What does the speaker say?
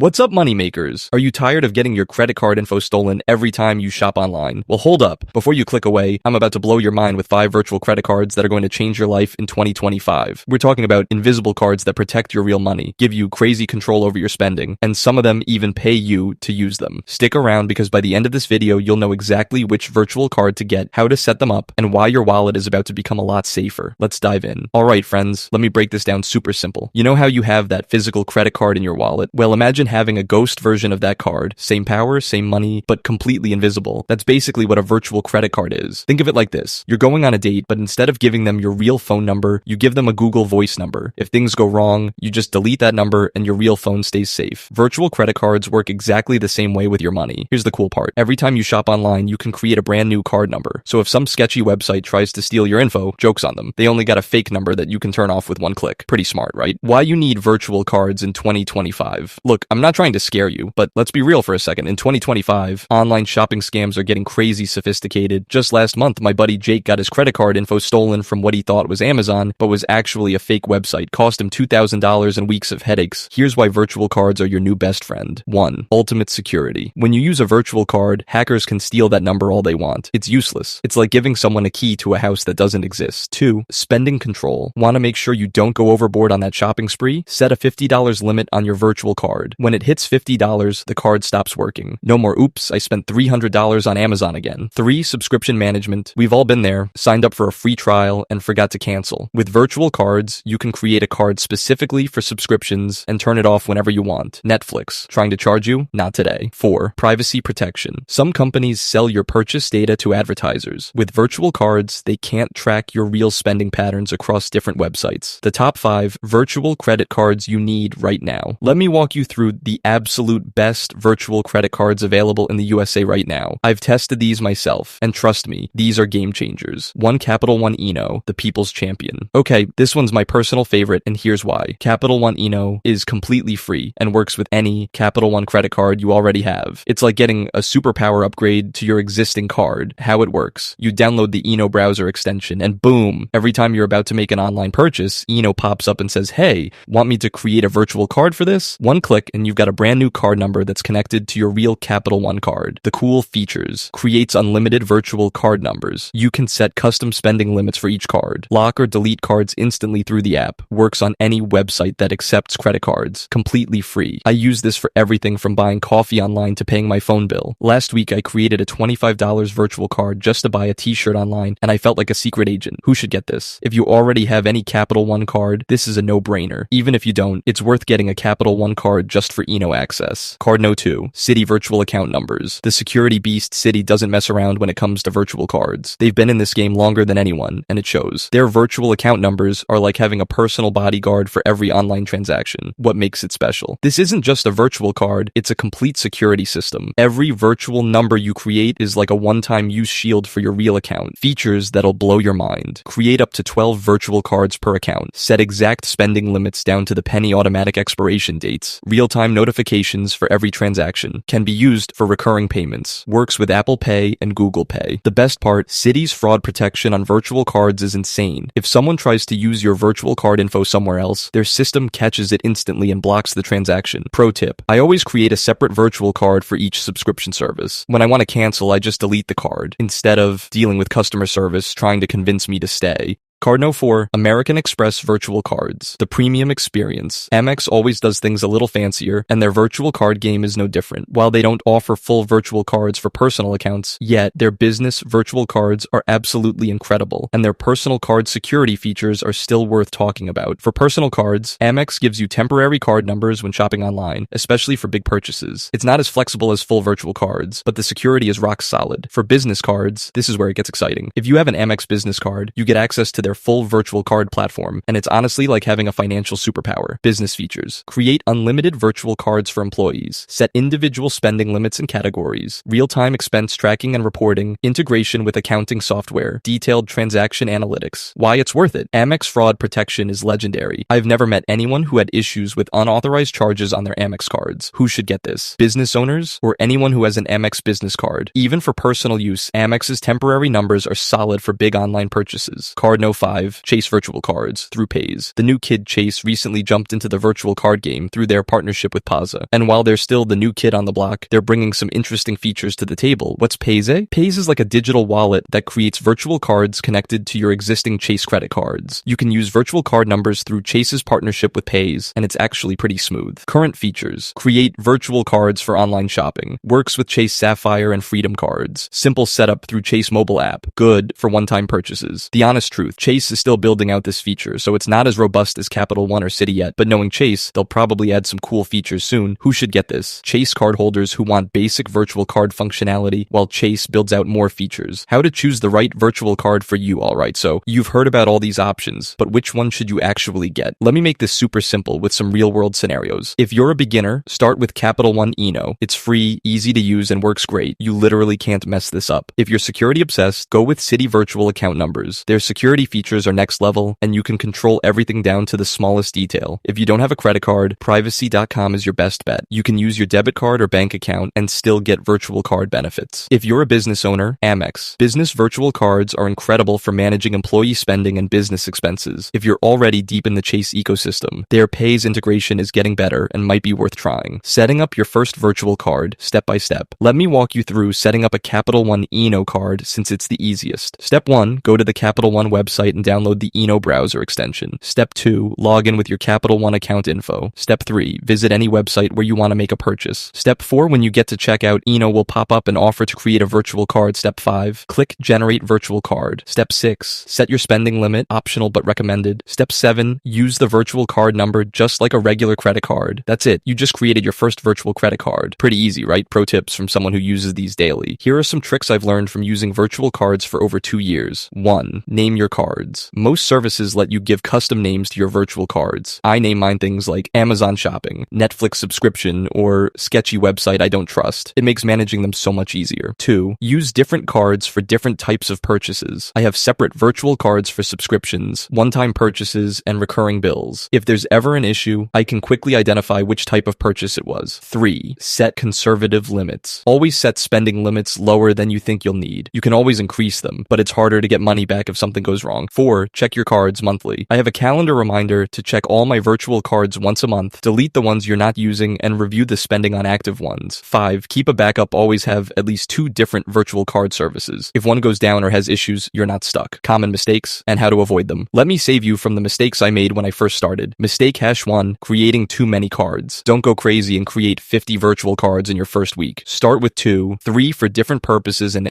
What's up, moneymakers? Are you tired of getting your credit card info stolen every time you shop online? Well, hold up. Before you click away, I'm about to blow your mind with 5 virtual credit cards that are going to change your life in 2025. We're talking about invisible cards that protect your real money, give you crazy control over your spending, and some of them even pay you to use them. Stick around because by the end of this video, you'll know exactly which virtual card to get, how to set them up, and why your wallet is about to become a lot safer. Let's dive in. Alright friends, let me break this down super simple. You know how you have that physical credit card in your wallet? Well, imagine having a ghost version of that card. Same power, same money, but completely invisible. That's basically what a virtual credit card is. Think of it like this. You're going on a date, but instead of giving them your real phone number, you give them a Google Voice number. If things go wrong, you just delete that number and your real phone stays safe. Virtual credit cards work exactly the same way with your money. Here's the cool part. Every time you shop online, you can create a brand new card number. So if some sketchy website tries to steal your info, joke's on them. They only got a fake number that you can turn off with one click. Pretty smart, right? Why you need virtual cards in 2025? Look, I'm not trying to scare you, but let's be real for a second. In 2025, online shopping scams are getting crazy sophisticated. Just last month, my buddy Jake got his credit card info stolen from what he thought was Amazon, but was actually a fake website. Cost him $2,000 and weeks of headaches. Here's why virtual cards are your new best friend. 1. Ultimate security. When you use a virtual card, hackers can steal that number all they want. It's useless. It's like giving someone a key to a house that doesn't exist. 2. Spending control. Want to make sure you don't go overboard on that shopping spree? Set a $50 limit on your virtual card. When it hits $50, the card stops working. No more, oops, I spent $300 on Amazon again. 3. Subscription management. We've all been there, signed up for a free trial and forgot to cancel. With virtual cards, you can create a card specifically for subscriptions and turn it off whenever you want. Netflix. Trying to charge you? Not today. 4. Privacy protection. Some companies sell your purchase data to advertisers. With virtual cards, they can't track your real spending patterns across different websites. The top 5 virtual credit cards you need right now. Let me walk you through the absolute best virtual credit cards available in the USA right now. I've tested these myself, and trust me, these are game changers. 1. Capital One Eno, the people's champion. Okay, this one's my personal favorite, and here's why. Capital One Eno is completely free and works with any Capital One credit card you already have. It's like getting a superpower upgrade to your existing card. How it works. You download the Eno browser extension, and boom, every time you're about to make an online purchase, Eno pops up and says, hey, want me to create a virtual card for this? One click, and you've got a brand new card number that's connected to your real Capital One card. The cool features. Creates unlimited virtual card numbers. You can set custom spending limits for each card. Lock or delete cards instantly through the app. Works on any website that accepts credit cards. Completely free. I use this for everything from buying coffee online to paying my phone bill. Last week, I created a $25 virtual card just to buy a t-shirt online, and I felt like a secret agent. Who should get this? If you already have any Capital One card, this is a no-brainer. Even if you don't, it's worth getting a Capital One card just for Eno access. Card No. 2. Citi virtual account numbers. The security beast Citi doesn't mess around when it comes to virtual cards. They've been in this game longer than anyone, and it shows. Their virtual account numbers are like having a personal bodyguard for every online transaction. What makes it special? This isn't just a virtual card, it's a complete security system. Every virtual number you create is like a one-time use shield for your real account. Features that'll blow your mind. Create up to 12 virtual cards per account. Set exact spending limits down to the penny automatic expiration dates. Real-time notifications for every transaction. Can be used for recurring payments. Works with Apple Pay and Google Pay. The best part, Citi's fraud protection on virtual cards is insane. If someone tries to use your virtual card info somewhere else, their system catches it instantly and blocks the transaction. Pro tip, I always create a separate virtual card for each subscription service. When I want to cancel, I just delete the card, instead of dealing with customer service trying to convince me to stay. Card No. 4. American Express virtual cards. The premium experience. Amex always does things a little fancier, and their virtual card game is no different. While they don't offer full virtual cards for personal accounts, yet their business virtual cards are absolutely incredible, and their personal card security features are still worth talking about. For personal cards, Amex gives you temporary card numbers when shopping online, especially for big purchases. It's not as flexible as full virtual cards, but the security is rock solid. For business cards, this is where it gets exciting. If you have an Amex business card, you get access to their full virtual card platform, and it's honestly like having a financial superpower. Business features. Create unlimited virtual cards for employees. Set individual spending limits and categories. Real-time expense tracking and reporting. Integration with accounting software. Detailed transaction analytics. Why it's worth it. Amex fraud protection is legendary. I've never met anyone who had issues with unauthorized charges on their Amex cards. Who should get this? Business owners or anyone who has an Amex business card. Even for personal use, Amex's temporary numbers are solid for big online purchases. Card No. 5. Chase virtual cards through Pays. The new kid Chase recently jumped into the virtual card game through their partnership with Paza. And while they're still the new kid on the block, they're bringing some interesting features to the table. What's Pays? Pays is like a digital wallet that creates virtual cards connected to your existing Chase credit cards. You can use virtual card numbers through Chase's partnership with Pays, and it's actually pretty smooth. Current features: create virtual cards for online shopping. Works with Chase Sapphire and Freedom cards. Simple setup through Chase mobile app. Good for one-time purchases. The honest truth, Chase is still building out this feature, so it's not as robust as Capital One or Citi yet, but knowing Chase, they'll probably add some cool features soon. Who should get this? Chase cardholders who want basic virtual card functionality, while Chase builds out more features. How to choose the right virtual card for you, alright, so you've heard about all these options, but which one should you actually get? Let me make this super simple with some real-world scenarios. If you're a beginner, start with Capital One Eno. It's free, easy to use, and works great. You literally can't mess this up. If you're security obsessed, go with Citi virtual account numbers. Their security features are next level, and you can control everything down to the smallest detail. If you don't have a credit card, privacy.com is your best bet. You can use your debit card or bank account and still get virtual card benefits. If you're a business owner, Amex. Business virtual cards are incredible for managing employee spending and business expenses. If you're already deep in the Chase ecosystem, their Pays integration is getting better and might be worth trying. Setting up your first virtual card, step by step. Let me walk you through setting up a Capital One Eno card since it's the easiest. Step 1, go to the Capital One website and download the Eno browser extension. Step 2, log in with your Capital One account info. Step 3, visit any website where you want to make a purchase. Step 4, when you get to checkout, Eno will pop up an offer to create a virtual card. Step 5, click Generate Virtual Card. Step 6, set your spending limit, optional but recommended. Step 7, use the virtual card number just like a regular credit card. That's it. You just created your first virtual credit card. Pretty easy, right? Pro tips from someone who uses these daily. Here are some tricks I've learned from using virtual cards for over 2 years. 1. Name your cards. Most services let you give custom names to your virtual cards. I name mine things like Amazon Shopping, Netflix subscription, or sketchy website I don't trust. It makes managing them so much easier. 2. Use different cards for different types of purchases. I have separate virtual cards for subscriptions, one-time purchases, and recurring bills. If there's ever an issue, I can quickly identify which type of purchase it was. 3. Set conservative limits. Always set spending limits lower than you think you'll need. You can always increase them, but it's harder to get money back if something goes wrong. 4. Check your cards monthly. I have a calendar reminder to check all my virtual cards once a month, delete the ones you're not using, and review the spending on active ones. 5. Keep a backup. Always have at least 2 different virtual card services. If one goes down or has issues, you're not stuck. Common mistakes and how to avoid them. Let me save you from the mistakes I made when I first started. Mistake hash 1, creating too many cards. Don't go crazy and create 50 virtual cards in your first week. Start with 2, 3 for different purposes and